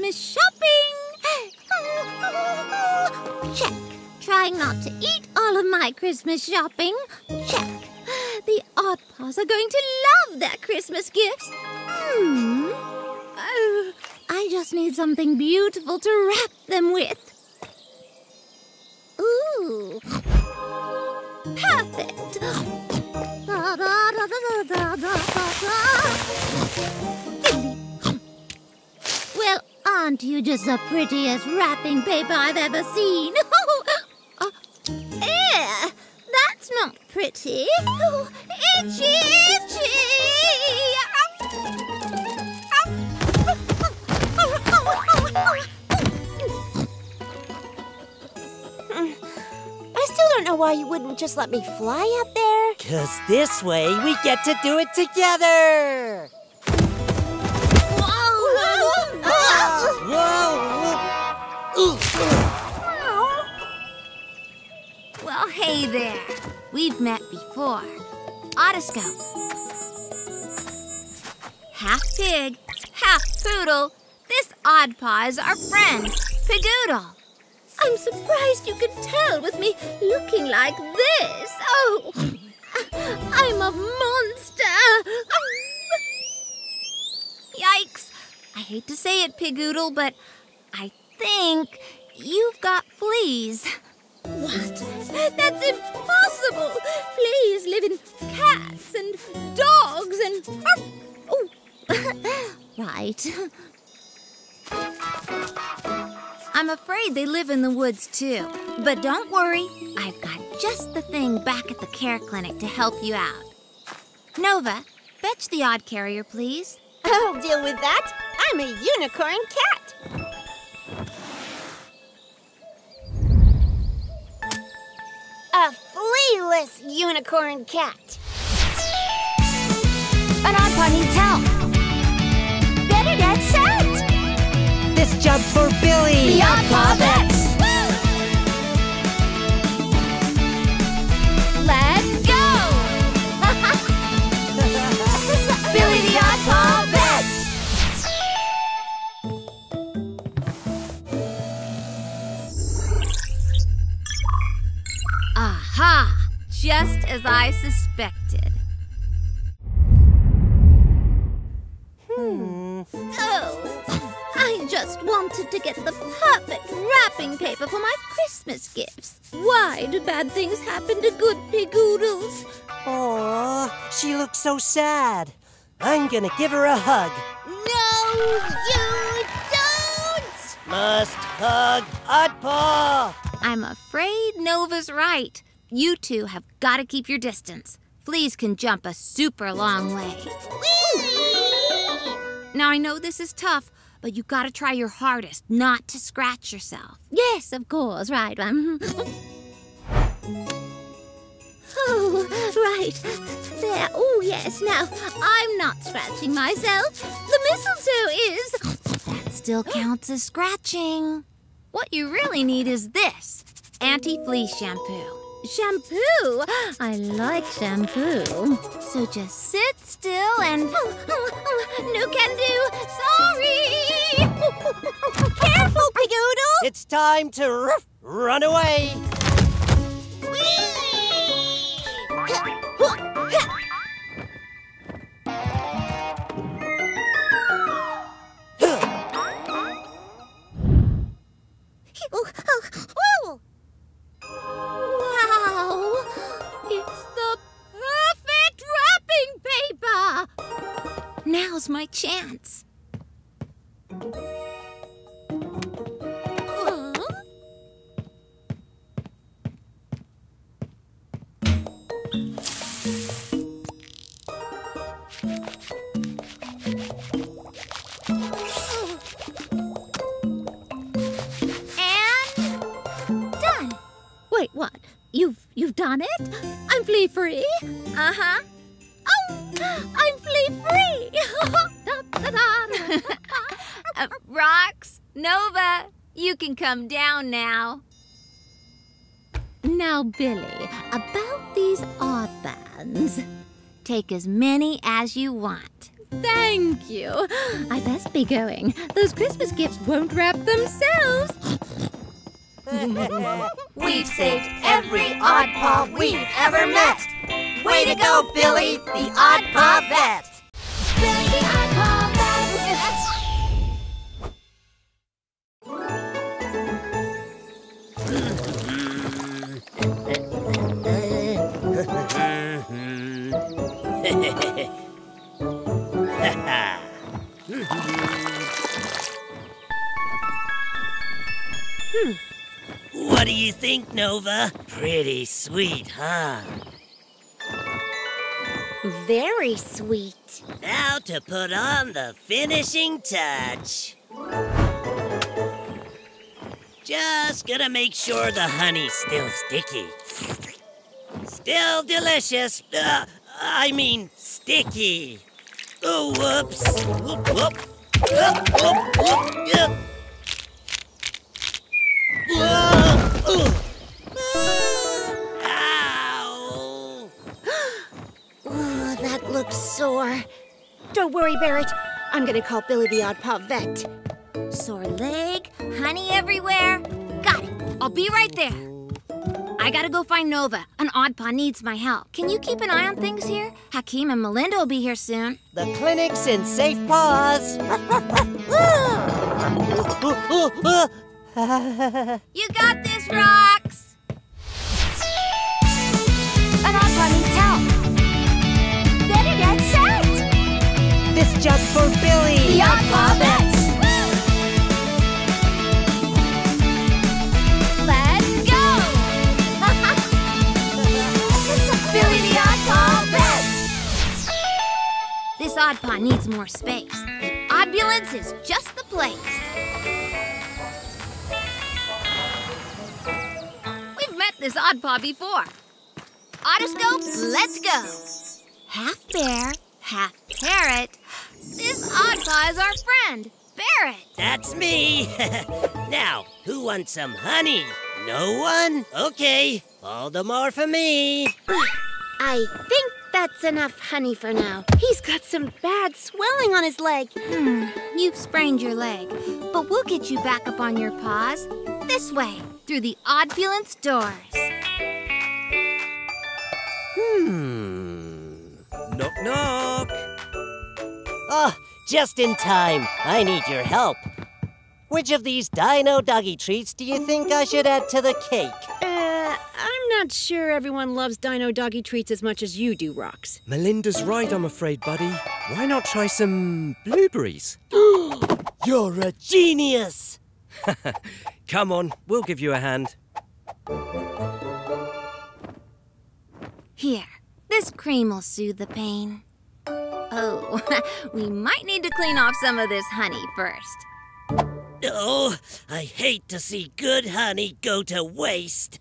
Christmas shopping! Check. Trying not to eat all of my Christmas shopping. Check. The Oddpaws are going to love their Christmas gifts. Oh, I just need something beautiful to wrap them with. Ooh. Perfect. Well, aren't you just the prettiest wrapping paper I've ever seen? That's not pretty. Oh, itchy, itchy. I still don't know why you wouldn't just let me fly up there. 'Cause this way we get to do it together. Well, hey there. We've met before. Otoscope. Half pig, half poodle. This Oddpaw is our friend, Pigoodle. I'm surprised you could tell with me looking like this. Oh, I'm a monster. Yikes. I hate to say it, Pigoodle, but I think you've got fleas. What? That's impossible! Fleas live in cats and dogs and... Oh! Right. I'm afraid they live in the woods, too. But don't worry. I've got just the thing back at the care clinic to help you out. Nova, fetch the odd carrier, please. I'll deal with that. I'm a unicorn cat. A flealess unicorn cat. An Oddpaw needs help. Better get set. This jump for Billy. The Oddpaw Vets. Let's go. Billy the Oddpaw Vets. Aha! Just as I suspected. Oh, I just wanted to get the perfect wrapping paper for my Christmas gifts. Why do bad things happen to good Pigoodles? Aw, she looks so sad. I'm gonna give her a hug. No, you don't! Must hug Oddpaw. I'm afraid Nova's right. You two have got to keep your distance. Fleas can jump a super long way. Now, I know this is tough, but you got to try your hardest not to scratch yourself. Yes, of course, right. Oh, right. There. Oh, yes. Now, I'm not scratching myself. The mistletoe is... That still counts as scratching. What you really need is this. Anti-flea shampoo. Shampoo? I like shampoo. So just sit still and... no can do. Sorry. Careful, Pigoodle! It's time to run away. Wow! It's the perfect wrapping paper! Now's my chance. Wait, what? You've done it? I'm flea-free? Uh-huh. Oh, I'm flea-free! Rox, Nova, you can come down now. Now, Billy, about these odd bands. Take as many as you want. Thank you. I best be going. Those Christmas gifts won't wrap themselves. We've saved every Odd Paw we've ever met. Way to go, Billy, the Odd Paw Vet. Billy the Odd Paw Vet. What do you think, Nova? Pretty sweet, huh? Very sweet. Now to put on the finishing touch. Just gonna make sure the honey's still sticky. Still delicious. I mean, sticky. Oh, whoops. Whoop, whoop. Whoop, whoop, whoop, yep. Whoa. Ow. Oh, that looks sore. Don't worry, Barrett. I'm gonna call Billy the Odd Paw Vet. Sore leg, honey everywhere. Got it. I'll be right there. I gotta go find Nova. An Odd Paw needs my help. Can you keep an eye on things here? Hakeem and Melinda will be here soon. The clinic's in safe paws. You got this, Rox! An Odd Paw needs help. Better get set. This jump for Billy. The Odd Paw Vets. Let's go! Billy the Odd Paw Vets. This Odd Paw needs more space. The Oddbulance is just the place. We've met this Odd Paw before. Otoscope, let's go. Half bear, half parrot. This Odd Paw is our friend, Barrett. That's me. Now, who wants some honey? No one? Okay, all the more for me. I think that's enough honey for now. He's got some bad swelling on his leg. You've sprained your leg, but we'll get you back up on your paws. This way, through the Oddbulance doors. Knock, knock. Oh, just in time. I need your help. Which of these Dino Doggy treats do you think I should add to the cake? I'm not sure everyone loves Dino Doggy treats as much as you do, Rox. Melinda's right, I'm afraid, buddy. Why not try some blueberries? You're a genius! Come on, we'll give you a hand. Here, this cream will soothe the pain. Oh, we might need to clean off some of this honey first. Oh, I hate to see good honey go to waste.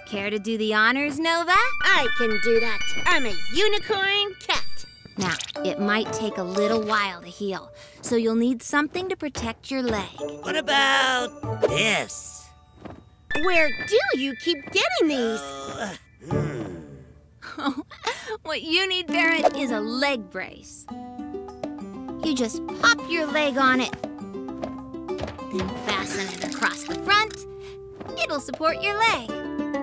Care to do the honors, Nova? I can do that. I'm a unicorn cat. Now, it might take a little while to heal, so you'll need something to protect your leg. What about this? Where do you keep getting these? What you need, Barrett, is a leg brace. You just pop your leg on it, then fasten it across the front. It'll support your leg.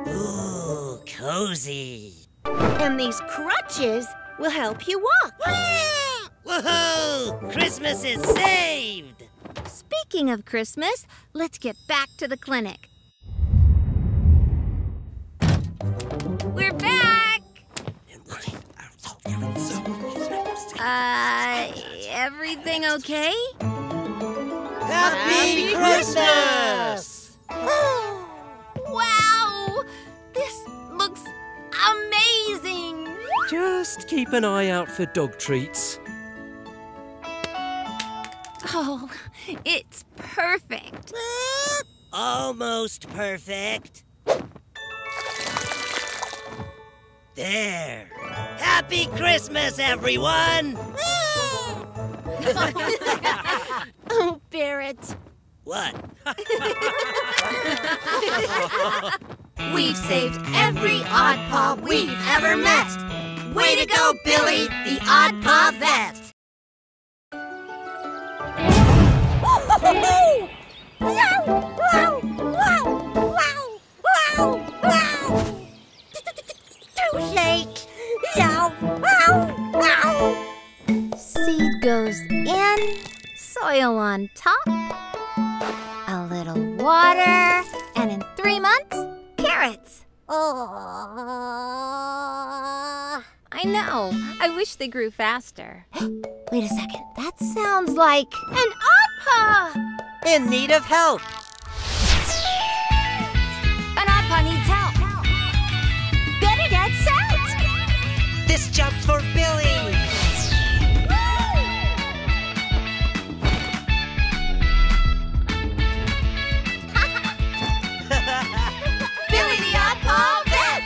Ooh, cozy. And these crutches will help you walk. Woohoo! Christmas is saved! Speaking of Christmas, let's get back to the clinic. We're back! Everything okay? Happy Christmas! Wow! This looks amazing! Just keep an eye out for dog treats. Oh, it's perfect. Almost perfect. There. Happy Christmas, everyone! Oh, Barrett. What? We've saved every Odd Paw we've ever met. Way to go, Billy, the Odd Paw Vet! Too late. Seed goes in, soil on top, a little water, and in 3 months, carrots. I know. I wish they grew faster. Wait a second. That sounds like an odd paw. In need of help. An odd paw needs help. Better get set. This job's for Billy. Billy the Odd Paw Vet!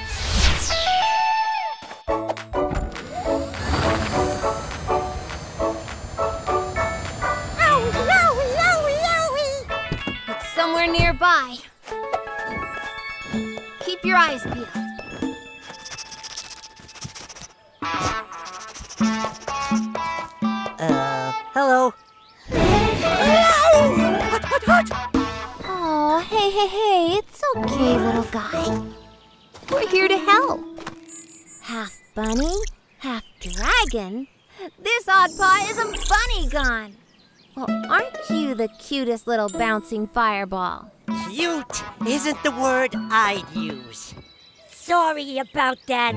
It's somewhere nearby. Keep your eyes peeled. Hello. Oh, hey, it's okay, little guy. We're here to help. Half bunny, half dragon. This odd paw is a bunny gun. Well, aren't you the cutest little bouncing fireball? Cute isn't the word I'd use. Sorry about that.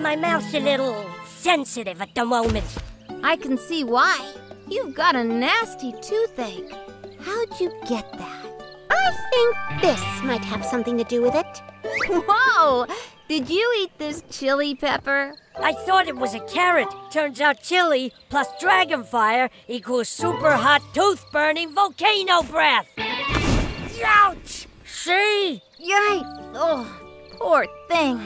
My mouth's a little sensitive at the moment. I can see why. You've got a nasty toothache. How'd you get that? I think this might have something to do with it. Whoa! Did you eat this chili pepper? I thought it was a carrot. Turns out chili plus dragon fire equals super hot tooth-burning volcano breath. Ouch! See? Yikes! Oh, poor thing.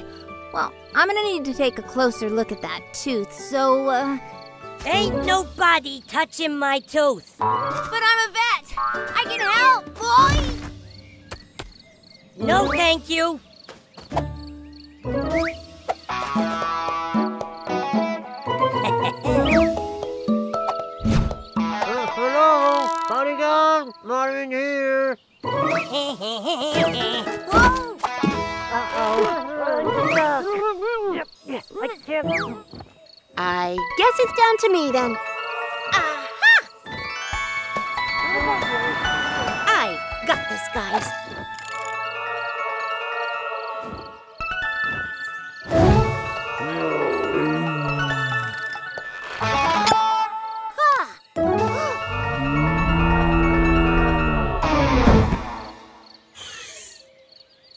Well, I'm gonna need to take a closer look at that tooth, so, Ain't nobody touching my tooth. But I'm a vet! I can help, boy! No, thank you. Hello, bodyguard. Not in here. I guess it's down to me then. I got this, guys.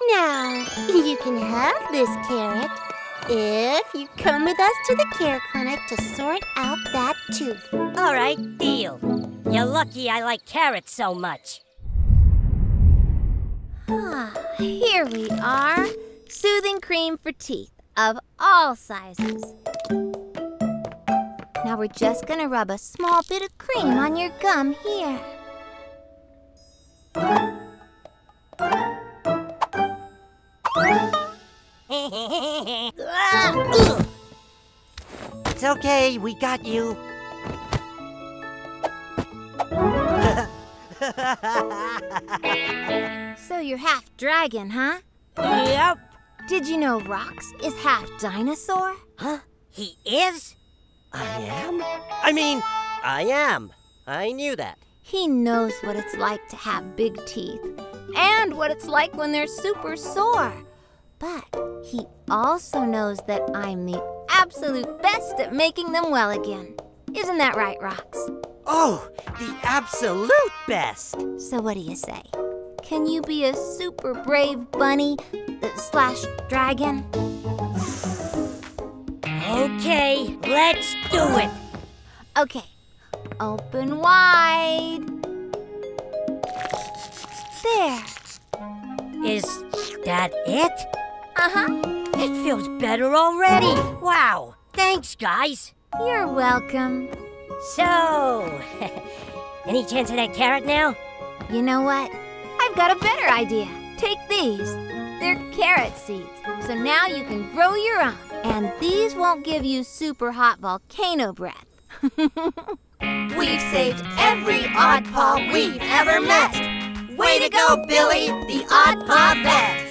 Now, you can have this carrot if you come with us to the care clinic to sort out that tooth. All right, deal. You're lucky I like carrots so much. Here we are. Soothing cream for teeth of all sizes. Now we're just gonna rub a small bit of cream on your gum here. It's okay, we got you. So you're half dragon, huh? Yep. Did you know Rox is half dinosaur? Huh? He is? I am? I am. I knew that. He knows what it's like to have big teeth and what it's like when they're super sore. But he also knows that I'm the absolute best at making them well again. Isn't that right, Rox? Oh, the absolute best. So what do you say? Can you be a super brave bunny slash dragon? Okay, let's do it. Okay, open wide. There. Is that it? Uh-huh. It feels better already. Wow. Thanks, guys. You're welcome. So, any chance of that carrot now? You know what? I've got a better idea. Take these. They're carrot seeds, so now you can grow your own. And these won't give you super hot volcano breath. We've saved every Odd Paw we've ever met. Way to go, Billy, the Odd Paw Vet!